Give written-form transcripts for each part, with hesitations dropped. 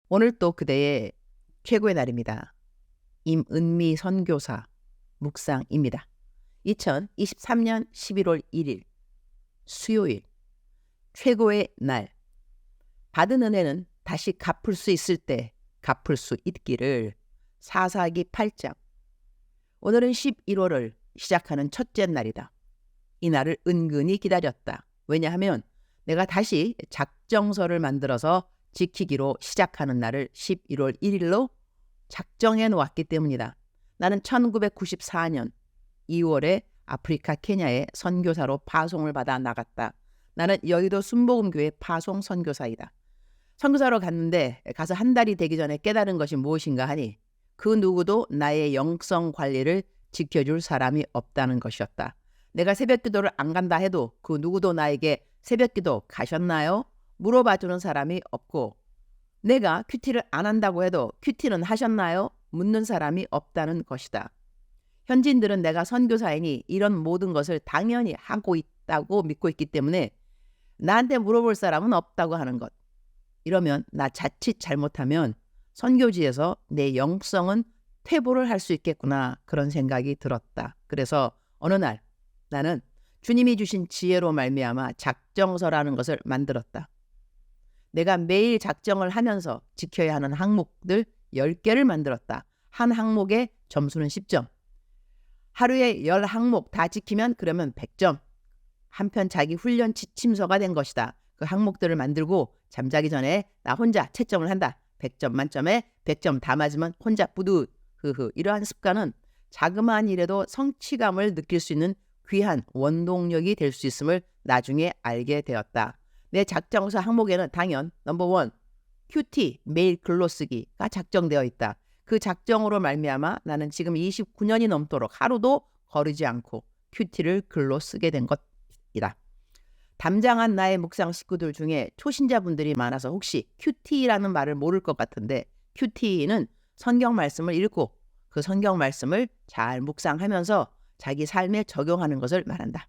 오늘 또 그대의 최고의 날입니다. 임은미 선교사 묵상입니다. 2023년 11월 1일 수요일 최고의 날. 받은 은혜는 다시 갚을 수 있을 때 갚을 수 있기를. 사사기 8장. 오늘은 11월을 시작하는 첫째 날이다. 이 날을 은근히 기다렸다. 왜냐하면 내가 다시 작정서를 만들어서 지키기로 시작하는 날을 11월 1일로 작정해 놓았기 때문이다. 나는 1994년 2월에 아프리카 케냐에 선교사로 파송을 받아 나갔다. 나는 여의도 순복음교회 파송 선교사이다. 선교사로 갔는데 가서 한 달이 되기 전에 깨달은 것이 무엇인가 하니 그 누구도 나의 영성 관리를 지켜줄 사람이 없다는 것이었다. 내가 새벽기도를 안 간다 해도 그 누구도 나에게 새벽기도 가셨나요? 물어봐주는 사람이 없고, 내가 큐티를 안 한다고 해도 큐티는 하셨나요? 묻는 사람이 없다는 것이다. 현지인들은 내가 선교사이니 이런 모든 것을 당연히 하고 있다고 믿고 있기 때문에 나한테 물어볼 사람은 없다고 하는 것. 이러면 나 자칫 잘못하면 선교지에서 내 영성은 퇴보를 할 수 있겠구나, 그런 생각이 들었다. 그래서 어느 날 나는 주님이 주신 지혜로 말미암아 작정서라는 것을 만들었다. 내가 매일 작정을 하면서 지켜야 하는 항목들 10개를 만들었다. 한 항목의 점수는 10점. 하루에 10항목 다 지키면 그러면 100점. 한편 자기 훈련 지침서가 된 것이다. 그 항목들을 만들고 잠자기 전에 나 혼자 채점을 한다. 100점 만점에 100점 다 맞으면 혼자 뿌듯. 이러한 습관은 자그마한 일에도 성취감을 느낄 수 있는 귀한 원동력이 될 수 있음을 나중에 알게 되었다. 내 작정서 항목에는 당연 넘버 1 큐티 매일 글로 쓰기가 작정되어 있다. 그 작정으로 말미암아 나는 지금 29년이 넘도록 하루도 거르지 않고 큐티를 글로 쓰게 된 것이다. 담장한 나의 묵상 식구들 중에 초신자분들이 많아서 혹시 큐티라는 말을 모를 것 같은데, 큐티는 성경 말씀을 읽고 그 성경 말씀을 잘 묵상하면서 자기 삶에 적용하는 것을 말한다.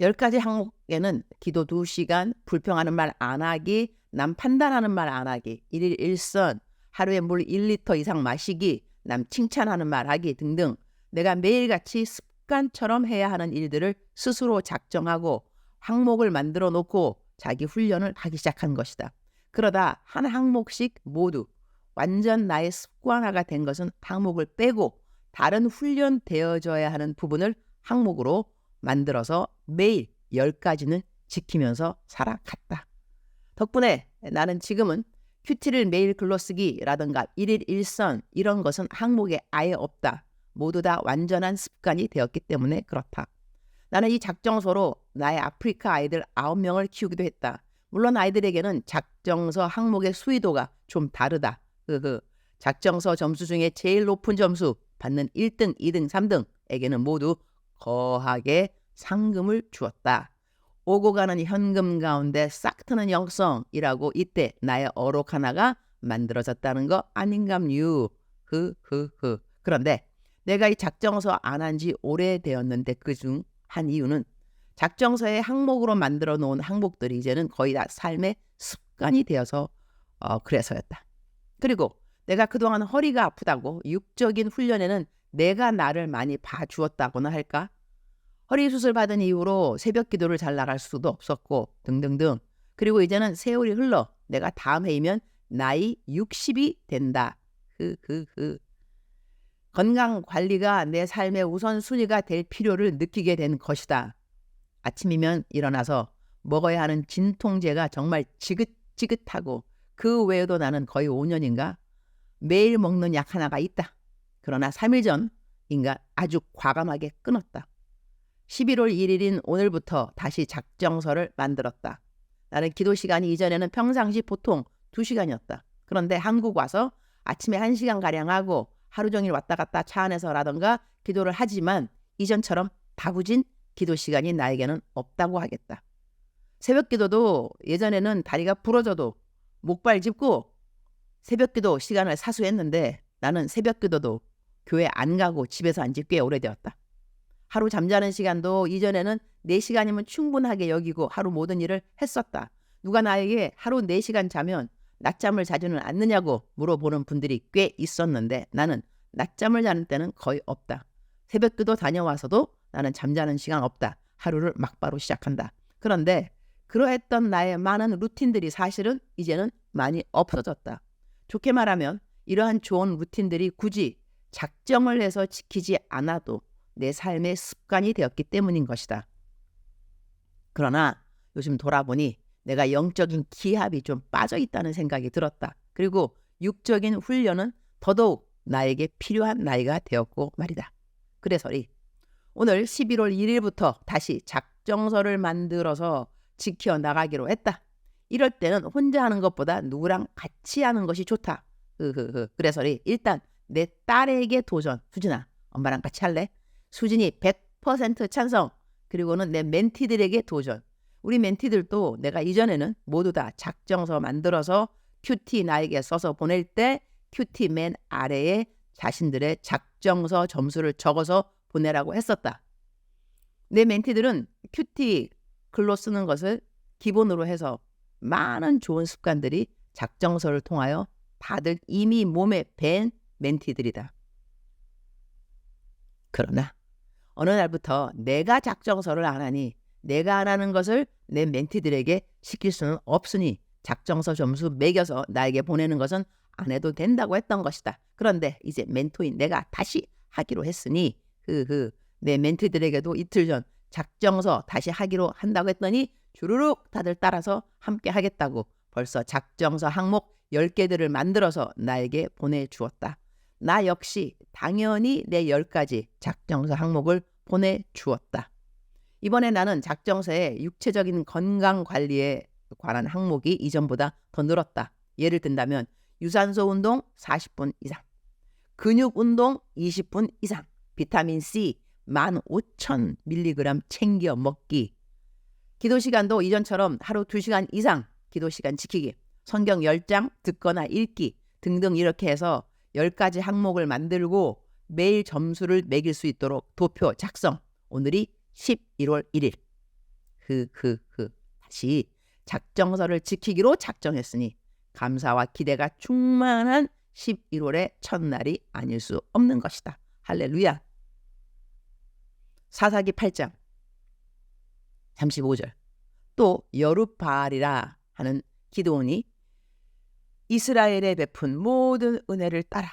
10가지 항목에는 기도 2시간, 불평하는 말 안 하기, 남 판단하는 말 안 하기, 1일 1선, 하루에 물 1리터 이상 마시기, 남 칭찬하는 말 하기 등등 내가 매일같이 습관처럼 해야 하는 일들을 스스로 작정하고 항목을 만들어 놓고 자기 훈련을 하기 시작한 것이다. 그러다 한 항목씩 모두 완전 나의 습관화가 된 것은 항목을 빼고 다른 훈련되어져야 하는 부분을 항목으로 만들어서 매일 10가지는 지키면서 살아갔다. 덕분에 나는 지금은 큐티를 매일 글로쓰기라든가 1일 1선 이런 것은 항목에 아예 없다. 모두 다 완전한 습관이 되었기 때문에 그렇다. 나는 이 작정서로 나의 아프리카 아이들 9명을 키우기도 했다. 물론 아이들에게는 작정서 항목의 수위도가 좀 다르다. 작정서 점수 중에 제일 높은 점수 받는 1등, 2등, 3등에게는 모두 거하게 상금을 주었다. 오고 가는 현금 가운데 싹 트는 영성이라고 이때 나의 어록 하나가 만들어졌다는 거 아닌감유. 그런데 내가 이 작정서 안 한 지 오래되었는데 그중 한 이유는 작정서의 항목으로 만들어 놓은 항목들이 이제는 거의 다 삶의 습관이 되어서 그래서였다. 그리고 내가 그동안 허리가 아프다고 육적인 훈련에는 내가 나를 많이 봐주었다고나 할까? 허리 수술 받은 이후로 새벽 기도를 잘 나갈 수도 없었고 등등등. 그리고 이제는 세월이 흘러 내가 다음 해이면 나이 60이 된다. 건강 관리가 내 삶의 우선순위가 될 필요를 느끼게 된 것이다. 아침이면 일어나서 먹어야 하는 진통제가 정말 지긋지긋하고 그 외에도 나는 거의 5년인가 매일 먹는 약 하나가 있다. 그러나 3일 전인가 아주 과감하게 끊었다. 11월 1일인 오늘부터 다시 작정서를 만들었다. 나는 기도 시간이 이전에는 평상시 보통 2시간이었다. 그런데 한국 와서 아침에 1시간가량 하고 하루 종일 왔다 갔다 차 안에서라던가 기도를 하지만 이전처럼 다부진 기도 시간이 나에게는 없다고 하겠다. 새벽 기도도 예전에는 다리가 부러져도 목발 짚고 새벽 기도 시간을 사수했는데 나는 새벽 기도도 교회 안 가고 집에서 한 지 꽤 오래되었다. 하루 잠자는 시간도 이전에는 4시간이면 충분하게 여기고 하루 모든 일을 했었다. 누가 나에게 하루 4시간 자면 낮잠을 자주는 않느냐고 물어보는 분들이 꽤 있었는데 나는 낮잠을 자는 때는 거의 없다. 새벽기도 다녀와서도 나는 잠자는 시간 없다. 하루를 막바로 시작한다. 그런데 그러했던 나의 많은 루틴들이 사실은 이제는 많이 없어졌다. 좋게 말하면 이러한 좋은 루틴들이 굳이 작정을 해서 지키지 않아도 내 삶의 습관이 되었기 때문인 것이다. 그러나 요즘 돌아보니 내가 영적인 기합이 좀 빠져있다는 생각이 들었다. 그리고 육적인 훈련은 더더욱 나에게 필요한 나이가 되었고 말이다. 그래서리 오늘 11월 1일부터 다시 작정서를 만들어서 지켜나가기로 했다. 이럴 때는 혼자 하는 것보다 누구랑 같이 하는 것이 좋다. 그래서리 일단 내 딸에게 도전. 수진아, 엄마랑 같이 할래? 수진이 100% 찬성. 그리고는 내 멘티들에게 도전. 우리 멘티들도 내가 이전에는 모두 다 작정서 만들어서 큐티 나에게 써서 보낼 때 큐티 맨 아래에 자신들의 작정서 점수를 적어서 보내라고 했었다. 내 멘티들은 큐티 글로 쓰는 것을 기본으로 해서 많은 좋은 습관들이 작정서를 통하여 다들 이미 몸에 밴 멘티들이다. 그러나 어느 날부터 내가 작정서를 안 하니 내가 안 하는 것을 내 멘티들에게 시킬 수는 없으니 작정서 점수 매겨서 나에게 보내는 것은 안 해도 된다고 했던 것이다. 그런데 이제 멘토인 내가 다시 하기로 했으니 내 멘티들에게도 이틀 전 작정서 다시 하기로 한다고 했더니 주르륵 다들 따라서 함께 하겠다고 벌써 작정서 항목 10개들을 만들어서 나에게 보내주었다. 나 역시 당연히 내 10가지 작정서 항목을 보내주었다. 이번에 나는 작정서에 육체적인 건강 관리에 관한 항목이 이전보다 더 늘었다. 예를 든다면 유산소 운동 40분 이상, 근육 운동 20분 이상, 비타민 C 15,000mg 챙겨 먹기, 기도 시간도 이전처럼 하루 2시간 이상 기도 시간 지키기, 성경 10장 듣거나 읽기 등등 이렇게 해서 10가지 항목을 만들고 매일 점수를 매길 수 있도록 도표 작성. 오늘이 11월 1일. 다시 작정서를 지키기로 작정했으니 감사와 기대가 충만한 11월의 첫날이 아닐 수 없는 것이다. 할렐루야. 사사기 8장 35절. 또 여룻바알이라 하는 기드온이 이스라엘에 베푼 모든 은혜를 따라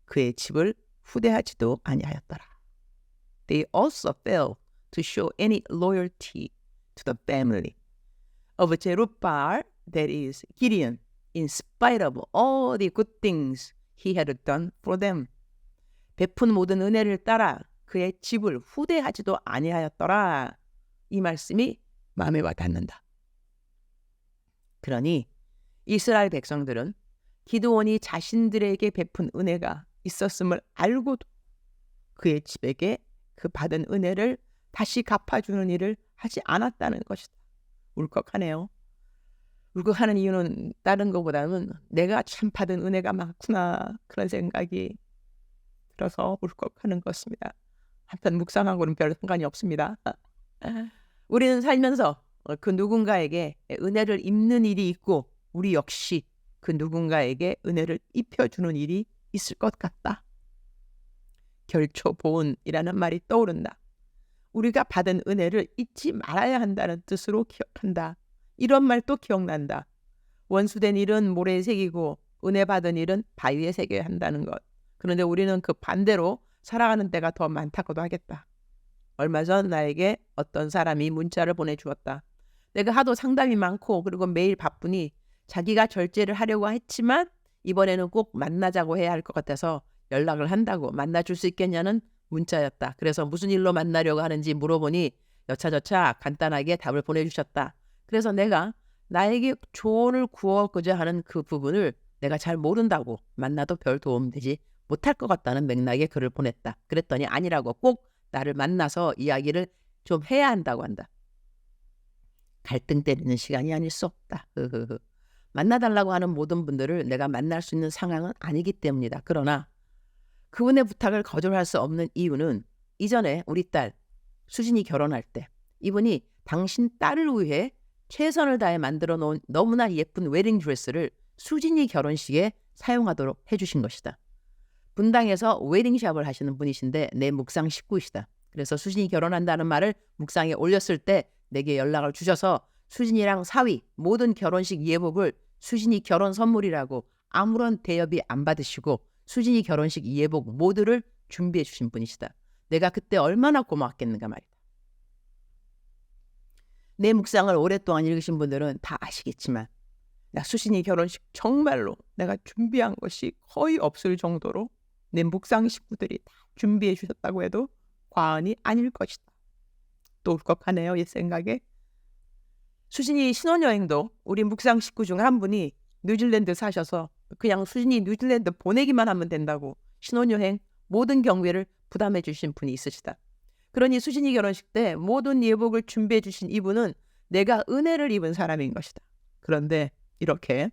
그의 집을 후대하지도 아니하였더라. They also failed to show any loyalty to the family of Jerubbaal, that is Gideon, in spite of all the good things he had done for them. 베푼 모든 은혜를 따라 그의 집을 후대하지도 아니하였더라. 이 말씀이 마음에 와 닿는다. 그러니 이스라엘 백성들은 기드온이 자신들에게 베푼 은혜가 있었음을 알고도 그의 집에게 그 받은 은혜를 다시 갚아주는 일을 하지 않았다는 것이다. 울컥하네요. 울컥하는 이유는 다른 것보다는 내가 참 받은 은혜가 많구나 그런 생각이 들어서 울컥하는 것입니다. 한편 묵상하고는 별 상관이 없습니다. 우리는 살면서 그 누군가에게 은혜를 입는 일이 있고 우리 역시 그 누군가에게 은혜를 입혀주는 일이 있을 것 같다. 결초보은이라는 말이 떠오른다. 우리가 받은 은혜를 잊지 말아야 한다는 뜻으로 기억한다. 이런 말도 기억난다. 원수된 일은 모래에 새기고 은혜 받은 일은 바위에 새겨야 한다는 것. 그런데 우리는 그 반대로 살아가는 때가 더 많다고도 하겠다. 얼마 전 나에게 어떤 사람이 문자를 보내주었다. 내가 하도 상담이 많고 그리고 매일 바쁘니 자기가 절제를 하려고 했지만 이번에는 꼭 만나자고 해야 할 것 같아서 연락을 한다고 만나줄 수 있겠냐는 문자였다. 그래서 무슨 일로 만나려고 하는지 물어보니 여차저차 간단하게 답을 보내주셨다. 그래서 내가 나에게 조언을 구하고자 하는 그 부분을 내가 잘 모른다고 만나도 별 도움되지 못할 것 같다는 맥락의 글을 보냈다. 그랬더니 아니라고 꼭 나를 만나서 이야기를 좀 해야 한다고 한다. 갈등 때리는 시간이 아닐 수 없다. 만나달라고 하는 모든 분들을 내가 만날 수 있는 상황은 아니기 때문이다. 그러나 그분의 부탁을 거절할 수 없는 이유는 이전에 우리 딸 수진이 결혼할 때 이분이 당신 딸을 위해 최선을 다해 만들어 놓은 너무나 예쁜 웨딩 드레스를 수진이 결혼식에 사용하도록 해주신 것이다. 분당에서 웨딩샵을 하시는 분이신데 내 묵상 식구이시다. 그래서 수진이 결혼한다는 말을 묵상에 올렸을 때 내게 연락을 주셔서 수진이랑 사위 모든 결혼식 예복을 수진이 결혼 선물이라고 아무런 대여비 안 받으시고 수진이 결혼식 예복 모두를 준비해 주신 분이시다. 내가 그때 얼마나 고마웠겠는가 말이다. 내 묵상을 오랫동안 읽으신 분들은 다 아시겠지만 나 수진이 결혼식 정말로 내가 준비한 것이 거의 없을 정도로 내 묵상 식구들이 다 준비해 주셨다고 해도 과언이 아닐 것이다. 또 울컥하네요. 옛 생각에. 수진이 신혼여행도 우리 묵상 식구 중 한 분이 뉴질랜드 사셔서 그냥 수진이 뉴질랜드 보내기만 하면 된다고 신혼여행 모든 경비를 부담해 주신 분이 있으시다. 그러니 수진이 결혼식 때 모든 예복을 준비해 주신 이분은 내가 은혜를 입은 사람인 것이다. 그런데 이렇게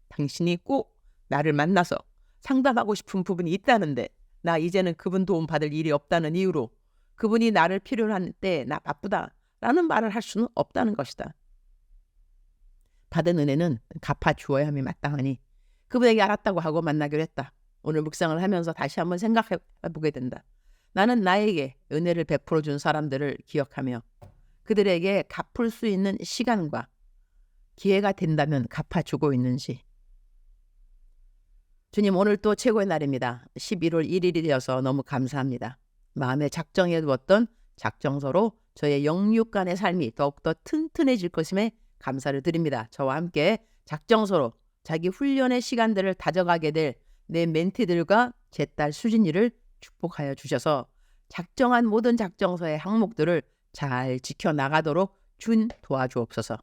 당신이 꼭 나를 만나서 상담하고 싶은 부분이 있다는데 나 이제는 그분 도움 받을 일이 없다는 이유로 그분이 나를 필요로 할 때 나 바쁘다라는 말을 할 수는 없다는 것이다. 받은 은혜는 갚아 주어야 함이 마땅하니 그분에게 알았다고 하고 만나기로 했다. 오늘 묵상을 하면서 다시 한번 생각해 보게 된다. 나는 나에게 은혜를 베풀어 준 사람들을 기억하며 그들에게 갚을 수 있는 시간과 기회가 된다면 갚아주고 있는지. 주님, 오늘 또 최고의 날입니다. 11월 1일이 되어서 너무 감사합니다. 마음에 작정해 두었던 작정서로 저의 영육간의 삶이 더욱더 튼튼해질 것임에 감사를 드립니다. 저와 함께 작정서로 자기 훈련의 시간들을 다져가게 될 내 멘티들과 제 딸 수진이를 축복하여 주셔서 작정한 모든 작정서의 항목들을 잘 지켜나가도록 준 도와주옵소서.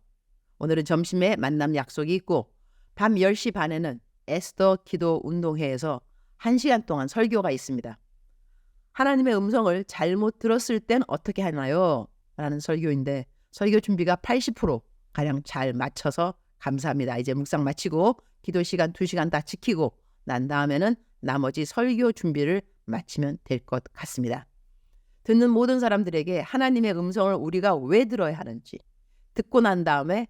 오늘은 점심에 만남 약속이 있고 밤 10시 반에는 에스더 기도 운동회에서 1시간 동안 설교가 있습니다. 하나님의 음성을 잘못 들었을 땐 어떻게 하나요? 라는 설교인데 설교 준비가 80%가량 잘 맞춰서 감사합니다. 이제 묵상 마치고 기도 시간 2시간 다 지키고 난 다음에는 나머지 설교 준비를 마치면 될 것 같습니다. 듣는 모든 사람들에게 하나님의 음성을 우리가 왜 들어야 하는지, 듣고 난 다음에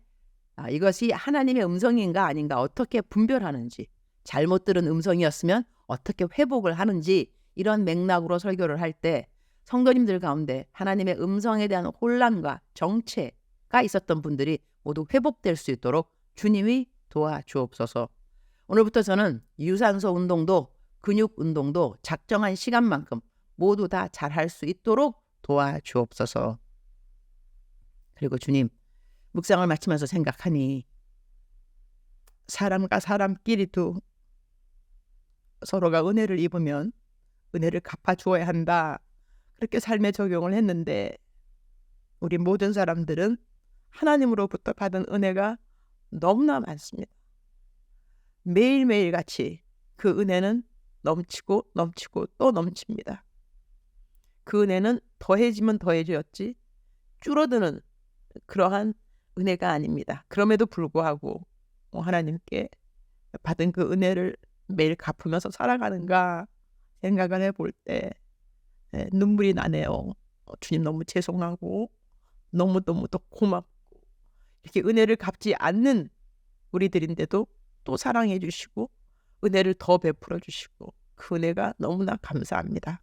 이것이 하나님의 음성인가 아닌가 어떻게 분별하는지, 잘못 들은 음성이었으면 어떻게 회복을 하는지, 이런 맥락으로 설교를 할 때 성도님들 가운데 하나님의 음성에 대한 혼란과 정체가 있었던 분들이 모두 회복될 수 있도록 주님이 도와주옵소서. 오늘부터 저는 유산소 운동도 근육 운동도 작정한 시간만큼 모두 다 잘할 수 있도록 도와주옵소서. 그리고 주님, 묵상을 마치면서 생각하니 사람과 사람끼리도 서로가 은혜를 입으면 은혜를 갚아주어야 한다. 그렇게 삶에 적용을 했는데 우리 모든 사람들은 하나님으로부터 받은 은혜가 너무나 많습니다. 매일매일 같이 그 은혜는 넘치고 넘치고 또 넘칩니다. 그 은혜는 더해지면 더해졌지 줄어드는 그러한 은혜가 아닙니다. 그럼에도 불구하고 하나님께 받은 그 은혜를 매일 갚으면서 살아가는가 생각을 해볼 때 눈물이 나네요. 주님 너무 죄송하고 너무너무 더 고맙고 이렇게 은혜를 갚지 않는 우리들인데도 또 사랑해 주시고 은혜를 더 베풀어 주시고 그 은혜가 너무나 감사합니다.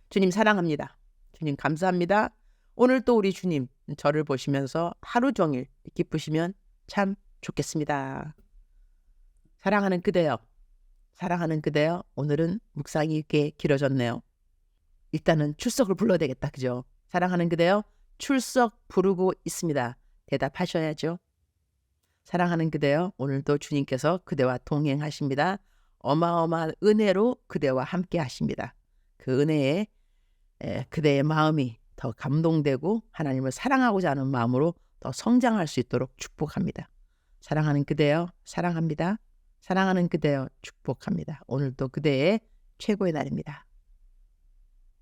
주님 사랑합니다. 주님 감사합니다. 오늘 또 우리 주님 저를 보시면서 하루 종일 기쁘시면 참 좋겠습니다. 사랑하는 그대여, 사랑하는 그대여, 오늘은 묵상이 꽤 길어졌네요. 일단은 출석을 불러야 되겠다. 그죠? 사랑하는 그대여, 출석 부르고 있습니다. 대답하셔야죠. 사랑하는 그대여, 오늘도 주님께서 그대와 동행하십니다. 어마어마한 은혜로 그대와 함께 하십니다. 그 은혜에 그대의 마음이 더 감동되고 하나님을 사랑하고자 하는 마음으로 더 성장할 수 있도록 축복합니다. 사랑하는 그대여, 사랑합니다. 사랑하는 그대여, 축복합니다. 오늘도 그대의 최고의 날입니다.